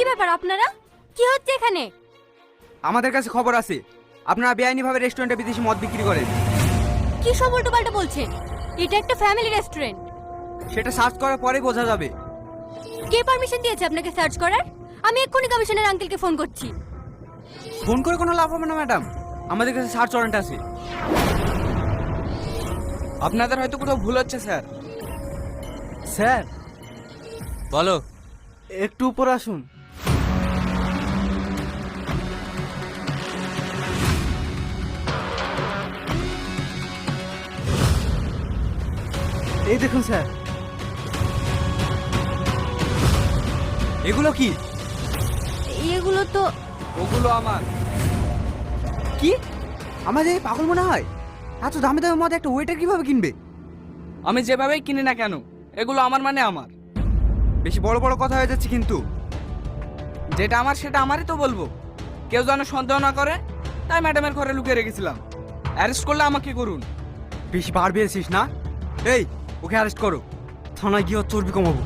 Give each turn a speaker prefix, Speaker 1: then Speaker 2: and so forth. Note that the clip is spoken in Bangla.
Speaker 1: কি ব্যাপার আপনারা? কি হচ্ছে এখানে?
Speaker 2: আমাদের কাছে খবর আছে আপনারা বেআইনিভাবে রেস্টুরেন্টে বিদেশি মদ বিক্রি করেন।
Speaker 1: কি সব উল্টোপাল্টা বলছেন? এটা একটা ফ্যামিলি রেস্টুরেন্ট।
Speaker 2: সেটা সার্চ করার পরেই বোঝা যাবে।
Speaker 1: কে পারমিশন দিয়েছে আপনাকে সার্চ করার? আমি এক্ষুনি কমিশনার আঙ্কেলকে ফোন করছি।
Speaker 2: ফোন করে কোনো লাভ হবে না ম্যাডাম, আমাদের কাছে সার্চ ওয়ারেন্ট আছে।
Speaker 3: আপনাদের হয়তো কোথাও ভুল হচ্ছে স্যার।
Speaker 2: স্যার
Speaker 3: বলো।
Speaker 2: একটু উপরে আসুন। এই দেখুন স্যার, এগুলো কি?
Speaker 1: এগুলো তো
Speaker 3: ওগুলো আমার।
Speaker 2: কি আমাদের পাগল মনে হয়? এত দামি দামি মদ একটা ওয়েটার কিভাবে কিনবে?
Speaker 3: আমি যেভাবেই কিনি না কেন, এগুলো আমার মানে আমার।
Speaker 2: বেশি বড় বড় কথা হয়ে যাচ্ছে কিন্তু।
Speaker 3: যেটা আমার সেটা আমারই তো বলবো। কেউ যেন সন্দেহ না করে, তাই ম্যাডামের ঘরে লুকিয়ে রেখেছিলাম। অ্যারেস্ট করলে আমাকে করুন।
Speaker 2: বেশি বার বেড়েছিস না? এই ওকে অ্যারেস্ট করো, থানায় গিয়ে ওর চর্বি কমাবো।